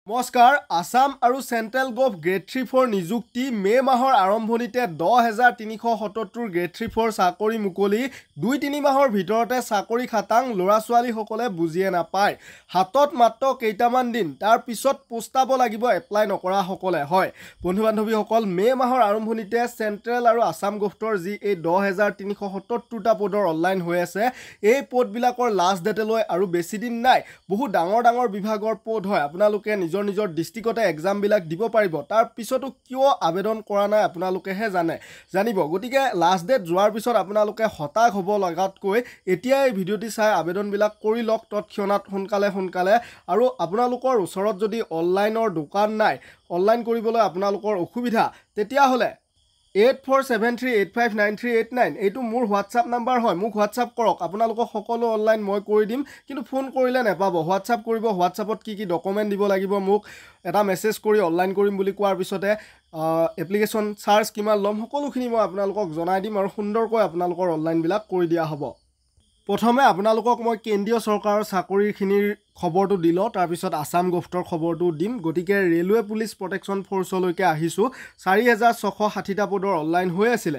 নমস্কাৰ আসাম আৰু central gov grade 3-4 নিযুক্তি মে মাহৰ আৰম্ভণিতে 10,377 গ্ৰেড 3-4 চাকৰি মুকলি 2-3 মাহৰ ভিতৰতে চাকৰি খাটাং লৰা ছোৱালী সকলে বুজিয়ে নাপায় হাতত মাত্ৰ কেইটামান দিন তাৰ পিছত পোষ্টাব লাগিব এপ্লাই নকৰা সকলে হয় বন্ধু বান্ধৱী সকল মে মাহৰ আৰম্ভণিতে সেন্ট্ৰেল আৰু আসাম গভটৰ যি এই 10,377 টা পদৰ অনলাইন হৈ আছে এই পদ বিলাকৰ লাষ্ট ডেট লৈ আৰু বেছি দিন নাই বহু ডাঙৰ বিভাগৰ পদ হয় আপোনালোকে নিজৰ ডিস্ট্ৰিক্টতে এক্সাম বিলাক দিব পাৰিব তাৰ পিছতো কিয় আবেদন কৰা নাই আপোনালোকেহে জানিব গতিকে লাষ্ট ডেট যোৱাৰ পিছত আপোনালোকে হতাশ হ'ব লগাতকৈ এতিয়া এই ভিডিঅ'টি চাই আবেদন বিলাক কৰি লওক তৎক্ষণাত সোনকালে আৰু আপোনালোকৰ ওচৰত যদি অনলাইনৰ দোকান নাই অনলাইন কৰিবলৈ আপোনালোকৰ অসুবিধা তেতিয়া হলে 8473859389 এইটো মোৰ হোৱাটছআপ নাম্বাৰ হয় মোক হোৱাটছআপ কৰক আপোনালোকক সকলো অনলাইন মই কৰি দিম কিন্তু ফোন কৰিলে নেপাব হোৱাটছআপ কৰিব হোৱাটছআপত কি ডকুমেন্ট দিব লাগিব মোক এটা মেছেজ কৰি অনলাইন কৰিম বুলি কোৱাৰ পিছতে এপ্লিকেশন চাৰ্জ কিমান লম সকলোখিনি মই আপোনালোকক জনাই দিম আৰু সুন্দৰকৈ আপোনালোকৰ অনলাইন বিলাক কৰি দিয়া হ'ব প্ৰথমে আপোনালোকক মই কেন্দ্ৰীয় চৰকাৰৰ চাকৰিখিনিৰ খবৰটো দিলো তাৰ পিছত আসাম গভটৰ খবৰটো দিম গতিকে ৰেলৱে পুলিচ প্ৰটেকচন ফৰ্চলৈকে আহিছো 4,660 টা পদৰ অনলাইন হৈ আছিল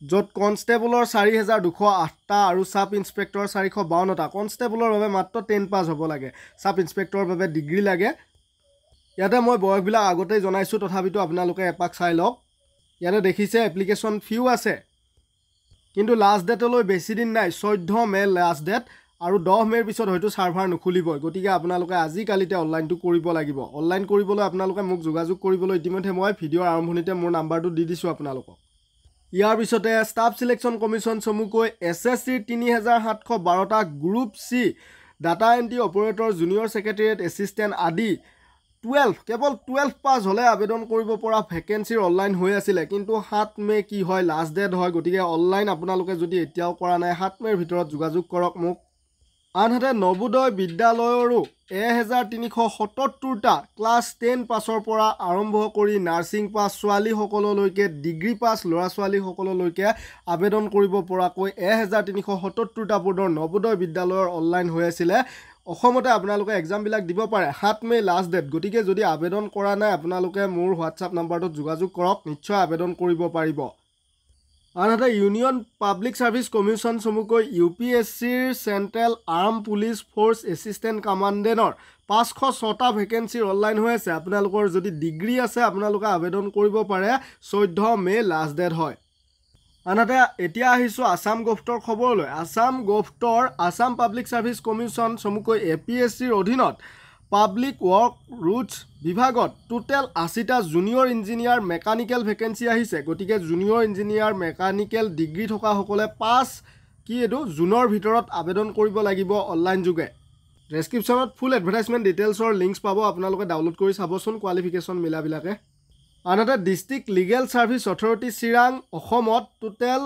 যত কনষ্টেবলৰ 4,208 টা আৰু সাব ইন্সপেক্টৰ 452 টা কনষ্টেবলৰ বাবে মাত্ৰ 10 পাস হ'ব লাগে সাব ইন্সপেক্টৰৰ বাবে ডিগ্ৰী লাগে ইয়াতে মই বয়সবিলাক আগতে জনাইছো তথাপিতো আপোনালোকে এপাক চাই লওক ইয়াতে দেখিছে এপ্লিকেশন ফিউ আছে কিন্তু লাষ্ট ডেটলৈ বেছি দিন নাই 14 মে লাষ্ট ডেট আৰু 10 মেৰ পিছত হয়তো সাৰ্ভাৰ নুখুলিবই গতিকে আপোনালোকে আজি কালিতে অনলাইনটো কৰিব লাগিব অনলাইন কৰিবলৈ আপোনালোকে মোক যোগাযোগ কৰিবলৈ ইতিমধ্যে মই ভিডিঅ'ৰ আৰম্ভণিতে মোৰ নাম্বাৰটো দি দিছো আপোনালোকক ইয়াৰ পিছতে ষ্টাফ সিলেকশন কমিশন চমুকৈ এছএছসি 3712 টা group C data entry operator junior secretariat assistant আদি 12 কেৱল 12 পাস হলে আবেদন কৰিব পৰা ভ্যাকেন্সিৰ অনলাইন হৈ আছিল কিন্তু 7 মে কি হয় লাষ্ট ডেট হয় গতিকে অনলাইন আপোনালোকে যদি এতিয়াও কৰা নাই 7 মেৰ ভিতৰত যোগাযোগ কৰক মোক আনহাতে নবোদয় বিদ্যালয়ৰো 1,377 টা ক্লাছ 10 পাছৰ পৰা আৰম্ভ কৰি নাৰ্সিং পাস ছোৱালী সকললৈকে ডিগ্ৰী পাস লৰা ছোৱালী সকললৈকে আবেদন কৰিব পৰাকৈ 1,377 টা পদৰ নবোদয় বিদ্যালয়ৰ অনলাইন হৈ আছিল অসমতে আপোনালোকে এক্সাম বিলাক দিব পাৰে 7 মে লাষ্ট ডেট গতিকে যদি আবেদন কৰা নাই আপোনালোকে মোৰ হোৱাটছআপ নাম্বাৰটোত যোগাযোগ কৰক নিশ্চয় আবেদন কৰিব পাৰিব আনহাতে ইউনিয়ন পাব্লিক সাৰ্ভিস কমিশন চমুকৈ ইউপিএসসিৰ central armed police force assistant কমান্ডেন্টৰ 506 টা ভ্যাকেন্সিৰ অনলাইন হৈ আছে আপোনালোকৰ যদি ডিগ্ৰী আছে আপোনালোকে আবেদন কৰিব পাৰে 14 মে লাষ্ট ডেট হয় আনহাতে এতিয়া আহিছো আসাম গভটৰ খবৰলৈ আসাম গভটৰ আসাম পাব্লিক সাৰ্ভিস কমিশন চমুকৈ এপিএসসিৰ অধীনত পাব্লিক ওয়াৰ্ক ৰুটস বিভাগত টোটাল 80 টা জুনিয়ৰ ইঞ্জিনিয়াৰ মেকানিক্যাল ভ্যাকেন্সি আহিছে গতিকে জুনিয়ৰ ইঞ্জিনিয়াৰ মেকানিক্যাল ডিগ্ৰী থকা সকলে 5 কি এটো জুনৰ ভিতৰত আবেদন কৰিব লাগিব অনলাইন যোগে ডেসক্ৰিপচনত ফুল এডভাৰটাইজমেন্ট ডিটেইলছৰ লিংকস পাব আপোনালোকে ডাউনলোড কৰি চাবচোন কোৱালিফিকেশন মিলাবিলাকে আনহাতে district legal service authority Chirang অসমত টোটাল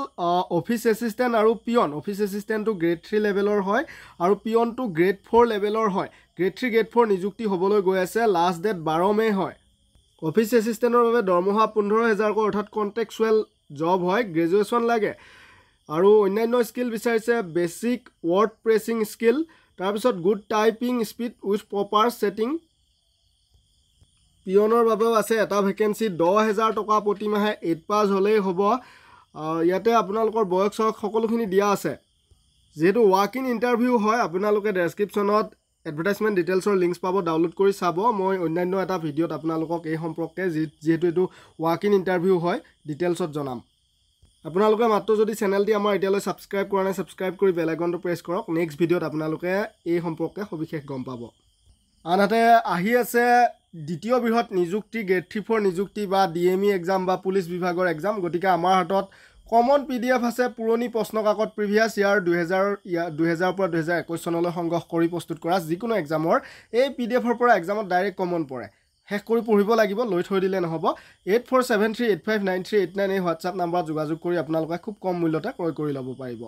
অফিস এসিস্ট্যান্ট আৰু পিয়ন অফিস এসিস্ট্যান্টটো গ্ৰেড 3 লেভেলৰ হয় আৰু পিয়নটো গ্ৰেড 4 লেভেলৰ হয় গ্ৰেড 3 গ্ৰেড 4 নিযুক্তি হ'বলৈ গৈ আছে লাষ্ট ডেট 12 মে হয় অফিস এসিস্ট্যান্টৰ বাবে দৰমহা 15,000 অৰ্থাৎ কন্ট্ৰাকচুৱেল জব হয় গ্ৰেজুৱেচন লাগে আৰু অন্যান্য স্কিল বিচাৰিছে বেসিক ওয়াৰ্ড প্ৰেছিং স্কিল তাৰ পিছত good typing speed with proper setting পিয়নৰ বাবে আছে এটা ভ্যাকেন্সি 10,000 টকা প্ৰতি মাহে 8 পাস হলেই হ'ব ইয়াতে আপোনালোকৰ বয়স সকলোখিনি দিয়া আছে যেহেতু ওয়াক ইন ইন্টাৰভিউ হয় আপোনালোকে ডেসক্ৰিপচনত এডভাৰটাইজমেন্ট ডিটেইলছৰ লিংকস পাব ডাউনলোড কৰি চাব মই অন্যান্য এটা ভিডিঅ'ত আপোনালোকক এই সম্পৰ্কে যেহেতু এটো ওয়াক ইন ইন্টাৰভিউ হয় ডিটেইলছত জনাম আপোনালোকে মাত্ৰ যদি চেনেলটি আমাৰ এতিয়ালৈ সাবস্ক্ৰাইব কৰা নাই সাবস্ক্ৰাইব কৰি বেল আইকনটো প্ৰেছ কৰক নেক্সট ভিডিঅ'ত আপোনালোকে এই সম্পৰ্কে সবিশেষ গম পাব আনহাতে আহি আছে দ্বিতীয় বৃহৎ নিযুক্তি গ্ৰেড 3-4 নিযুক্তি বা ডিএমই এক্সাম বা পুলিচ বিভাগৰ এক্সাম গতিকে আমাৰ হাতত কমন পিডিএফ আছে পুৰণি প্ৰশ্ন কাকত প্ৰিভিয়াস ইয়াৰ 2000 পৰা 2021 চনলৈ সংগ্ৰহ কৰি প্ৰস্তুত কৰা যিকোনো এক্সামৰ এই পিডিএফৰ পৰা এক্সামত ডাইৰেক্ট কমন পৰে শেষ কৰি পঢ়িব লাগিব লৈ থৈ দিলে নহব 8473859389 এই হোৱাটছআপ নাম্বাৰত যোগাযোগ কৰি আপোনালোকে খুব কম মূল্যতে ক্ৰয় কৰি ল'ব পাৰিব